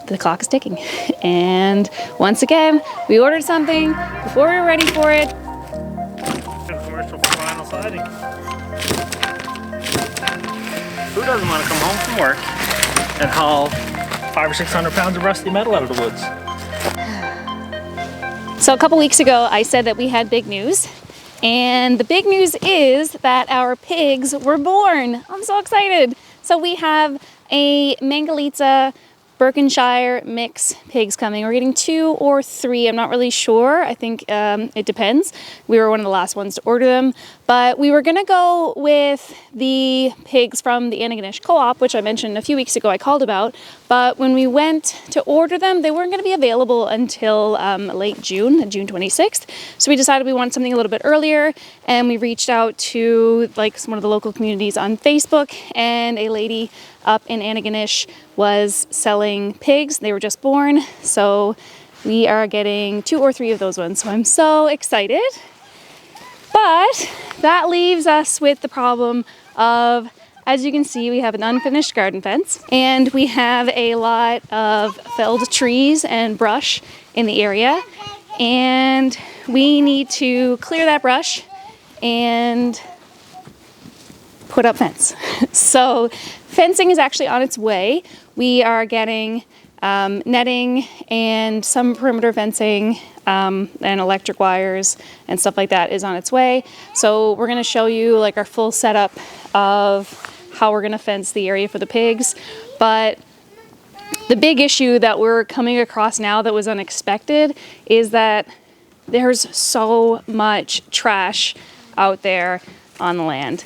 the clock is ticking. And once again, we ordered something before we were ready for it. Commercial for vinyl siding. Who doesn't want to come home from work and haul 500 or 600 pounds of rusty metal out of the woods? So a couple weeks ago, I said that we had big news. And the big news is that our pigs were born. I'm so excited. So we have a Mangalitsa Berkshire mix pigs coming. We're getting 2 or 3. I'm not really sure. I think it depends. We were one of the last ones to order them. But we were going to go with the pigs from the Antigonish Co-op, which I mentioned a few weeks ago I called about. But when we went to order them, they weren't going to be available until late June, June 26th. So we decided we wanted something a little bit earlier. And we reached out to like one of the local communities on Facebook. And a lady up in Antigonish was selling pigs. They were just born. So we are getting 2 or 3 of those ones. So I'm so excited. But that leaves us with the problem of, as you can see, we have an unfinished garden fence and we have a lot of felled trees and brush in the area. And we need to clear that brush and put up fence. So fencing is actually on its way. We are getting netting and some perimeter fencing and electric wires and stuff like that is on its way. So we're going to show you like our full setup of how we're going to fence the area for the pigs. But the big issue that we're coming across now that was unexpected is that there's so much trash out there on the land.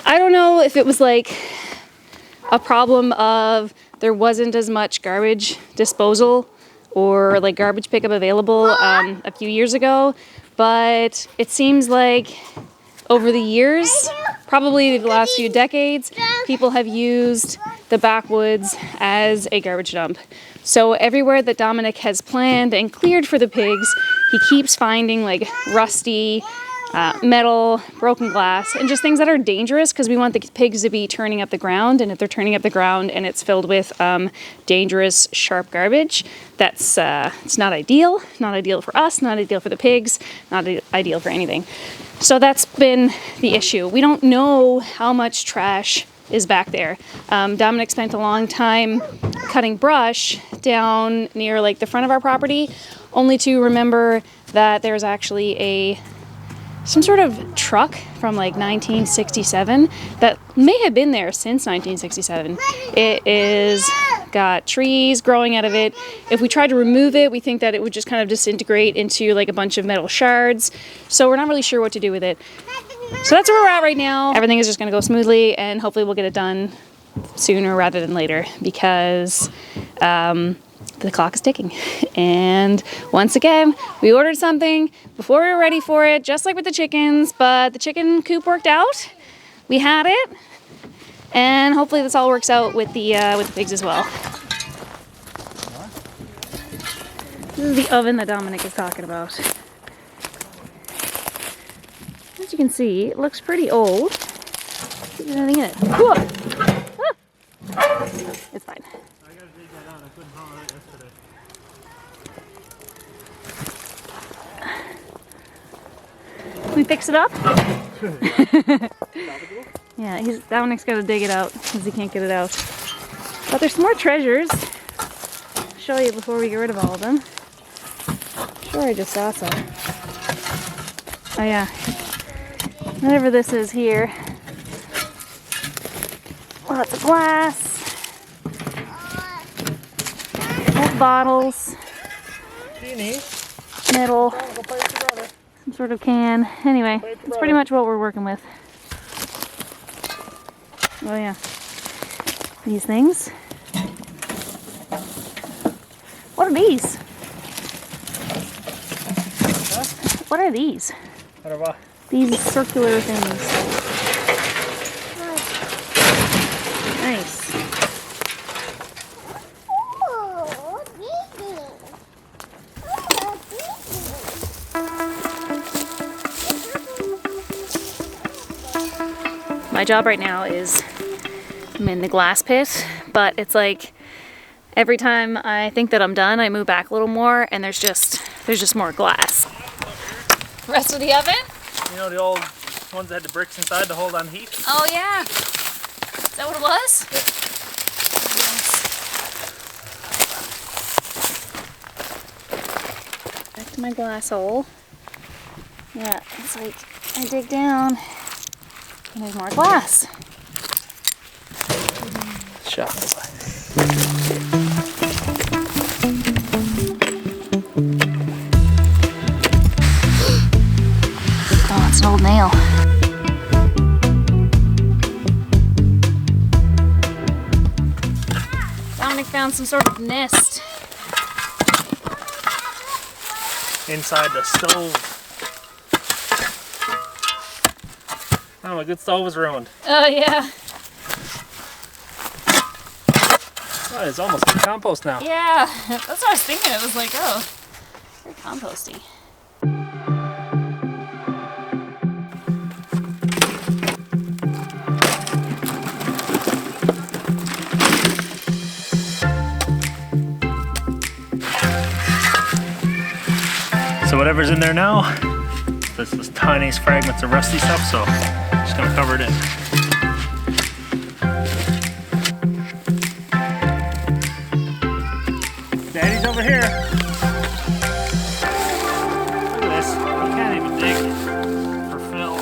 I don't know if it was like a problem of there wasn't as much garbage disposal or like garbage pickup available a few years ago, but it seems like over the years, probably the last few decades, people have used the backwoods as a garbage dump. So everywhere that Dominic has planned and cleared for the pigs, he keeps finding like rusty metal, broken glass, and just things that are dangerous because we want the pigs to be turning up the ground. And if they're turning up the ground and it's filled with dangerous, sharp garbage, that's it's not ideal. Not ideal for us, not ideal for the pigs, not ideal for anything. So that's been the issue. We don't know how much trash is back there. Dominic spent a long time cutting brush down near like the front of our property, only to remember that there's actually some sort of truck from like 1967 that may have been there since 1967. It is got trees growing out of it. If we tried to remove it, we think that it would just kind of disintegrate into like a bunch of metal shards. So we're not really sure what to do with it. So that's where we're at right now. Everything is just gonna go smoothly and hopefully we'll get it done sooner rather than later because the clock is ticking. And once again, we ordered something before we were ready for it, just like with the chickens, but the chicken coop worked out. We had it, and hopefully this all works out with the pigs as well. This is the oven that Dominic is talking about. As you can see, it looks pretty old. There's anything in it. Whoa! Ah! It's fine. I couldn't haul it yesterday. We fix it up? Yeah, Dominic's got to dig it out because he can't get it out. But there's some more treasures. I'll show you before we get rid of all of them. I'm sure I just saw some. Oh yeah. Whatever this is here. Lots of glass. Old bottles. Metal. Some sort of can. Anyway, it's pretty much what we're working with. Oh yeah. These things. What are these? Huh? What are these? What are what? These circular things. Nice. My job right now is I'm in the glass pit, but it's like every time I think that I'm done, I move back a little more, and there's just more glass. Rest of the oven? You know the old ones that had the bricks inside to hold on heat? Oh yeah. Is that what it was? Yeah. Back to my glass hole. Yeah, it's like I dig down and there's more glass. Shot. Oh, it's an old nail. Dominic found some sort of nest. Inside the stove. Oh, my good stove was ruined. Oh yeah. Oh, it's almost like compost now. Yeah, that's what I was thinking. It was like, oh, very composty. So whatever's in there now, this is tiniest fragments of rusty stuff, so I'm just gonna cover it in. Daddy's over here. Look at this. You can't even dig for fill.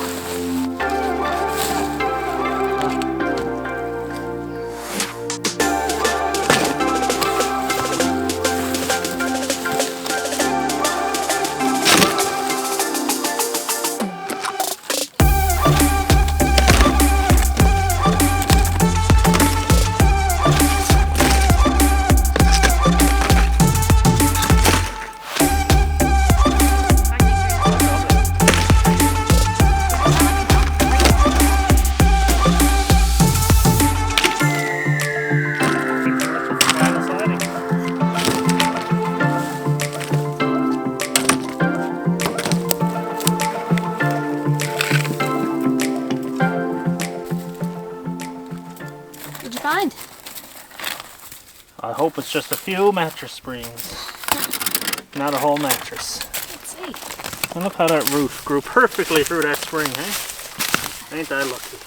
What'd you find? I hope it's just a few mattress springs, not a whole mattress. Let's see. And look how that root grew perfectly through that spring, eh? Ain't I lucky?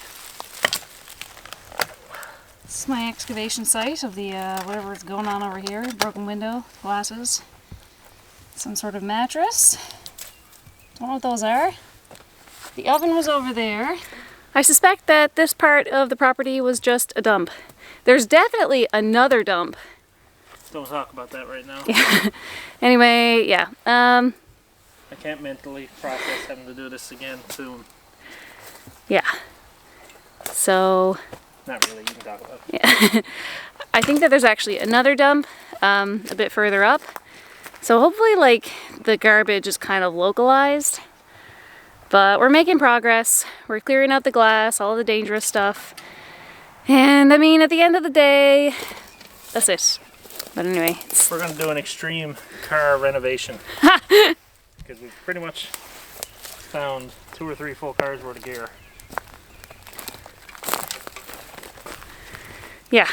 This is my excavation site of the whatever's going on over here. Broken window, glasses, some sort of mattress. Don't know what those are. The oven was over there. I suspect that this part of the property was just a dump. There's definitely another dump. Don't talk about that right now. Yeah. Anyway, yeah. I can't mentally process having to do this again soon. Yeah. So. Not really, you can talk about it. Yeah. I think that there's actually another dump a bit further up. So hopefully like the garbage is kind of localized. But we're making progress. We're clearing out the glass, all the dangerous stuff. And I mean, at the end of the day, that's it. But anyway. We're going to do an extreme car renovation. Because we've pretty much found 2 or 3 full cars worth of gear. Yeah.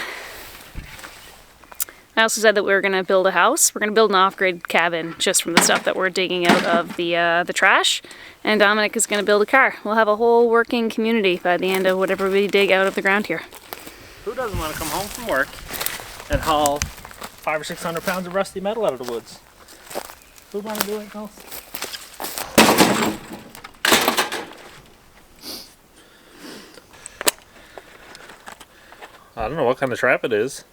I also said that we were going to build a house. We're going to build an off-grid cabin just from the stuff that we're digging out of the trash. And Dominic is going to build a car. We'll have a whole working community by the end of whatever we dig out of the ground here. Who doesn't want to come home from work and haul 500 or 600 pounds of rusty metal out of the woods? Who'd want to do anything else? I don't know what kind of trap it is.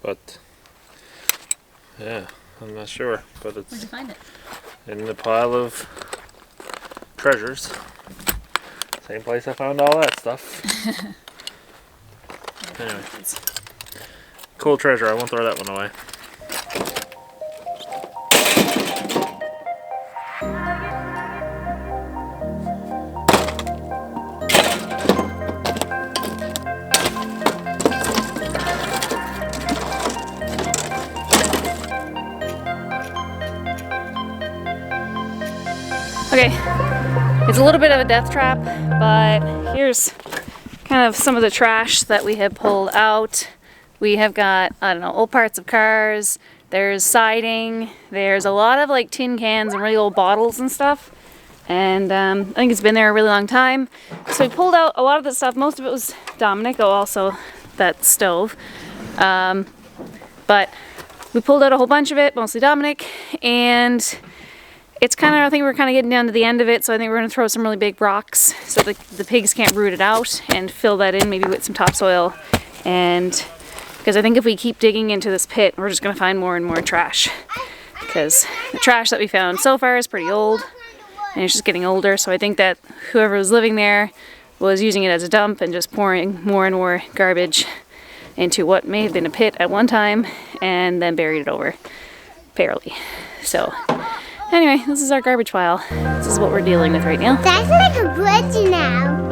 But yeah, I'm not sure. But it's Where'd you find it? in the pile of treasures. Same place I found all that stuff. Anyway, cool treasure. I won't throw that one away. Okay, it's a little bit of a death trap, but here's kind of some of the trash that we had pulled out. We have got, I don't know, old parts of cars. There's siding. There's a lot of like tin cans and really old bottles and stuff. And I think it's been there a really long time. So we pulled out a lot of the stuff. Most of it was Dominic, oh, also that stove. But we pulled out a whole bunch of it, mostly Dominic. And it's kind of, I think we're kind of getting down to the end of it. So I think we're going to throw some really big rocks so the pigs can't root it out, and fill that in maybe with some topsoil. And because I think if we keep digging into this pit, we're just going to find more and more trash. Because the trash that we found so far is pretty old, and it's just getting older. So I think that whoever was living there was using it as a dump and just pouring more and more garbage into what may have been a pit at one time, and then buried it over fairly. So anyway, this is our garbage pile. This is what we're dealing with right now. That's like a bridge now.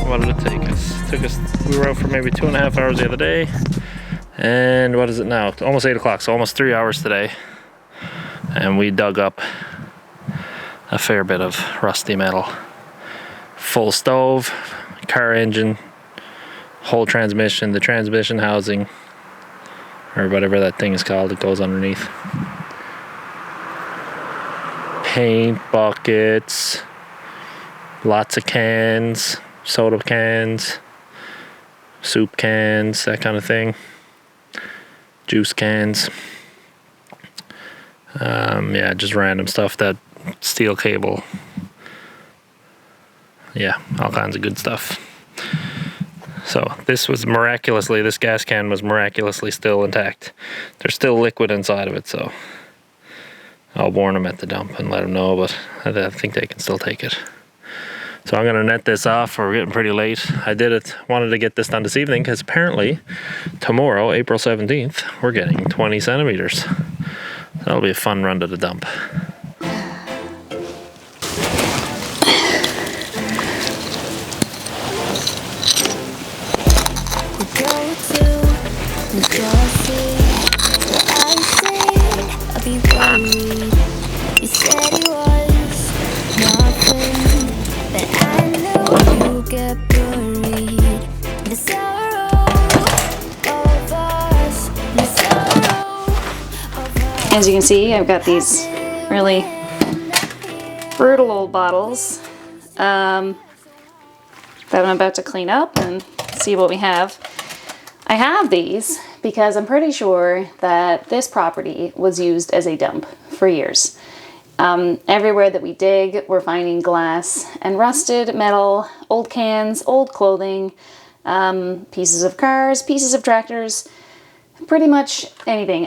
What did it take us? We were out for maybe 2.5 hours the other day. And what is it now? Almost 8 o'clock, so almost 3 hours today. And we dug up a fair bit of rusty metal. Full stove, car engine, whole transmission, the transmission housing, or whatever that thing is called that goes underneath. Paint buckets, lots of cans, soda cans, soup cans, that kind of thing. Juice cans. Yeah, just random stuff. That steel cable. Yeah, all kinds of good stuff. So this gas can was miraculously still intact. There's still liquid inside of it, so I'll warn them at the dump and let them know, but I think they can still take it. So I'm gonna net this off, we're getting pretty late. Wanted to get this done this evening because apparently tomorrow, April 17th, we're getting 20 centimeters. So that'll be a fun run to the dump. As you can see, I've got these really brutal old bottles that I'm about to clean up and see what we have. I have these because I'm pretty sure that this property was used as a dump for years. Everywhere that we dig, we're finding glass and rusted metal, old cans, old clothing, pieces of cars, pieces of tractors, pretty much anything.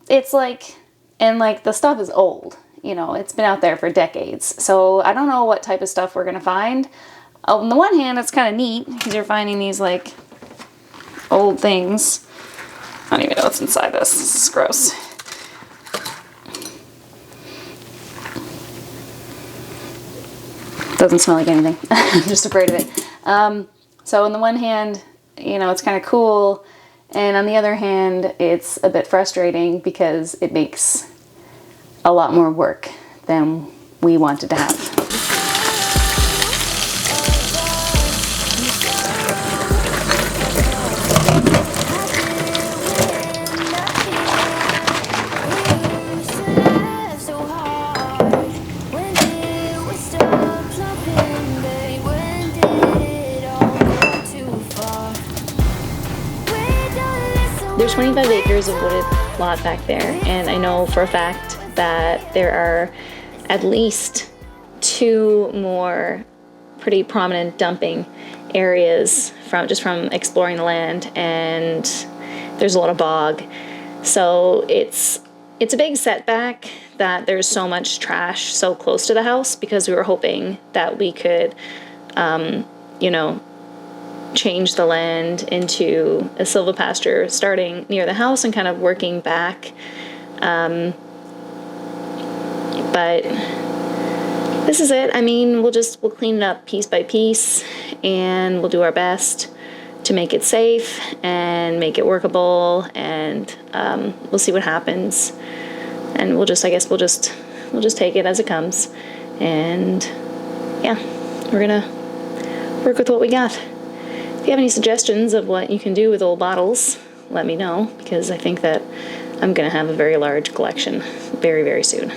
It's like, and like the stuff is old, you know, it's been out there for decades. So I don't know what type of stuff we're gonna find. On the one hand, it's kind of neat because you're finding these like old things. I don't even know what's inside this. This is gross. Doesn't smell like anything. I'm just afraid of it. So on the one hand, you know, it's kind of cool. And on the other hand, it's a bit frustrating because it makes a lot more work than we wanted to have. There's 25 acres of wooded lot back there, and I know for a fact that there are at least 2 more pretty prominent dumping areas from exploring the land, and there's a lot of bog. So it's a big setback that there's so much trash so close to the house, because we were hoping that we could, you know, change the land into a silvopasture, starting near the house and kind of working back. But this is it. I mean, we'll clean it up piece by piece, and we'll do our best to make it safe and make it workable, and we'll see what happens. And we'll just take it as it comes. And yeah, we're gonna work with what we got. If you have any suggestions of what you can do with old bottles, let me know, because I think that I'm gonna have a very large collection very, very soon.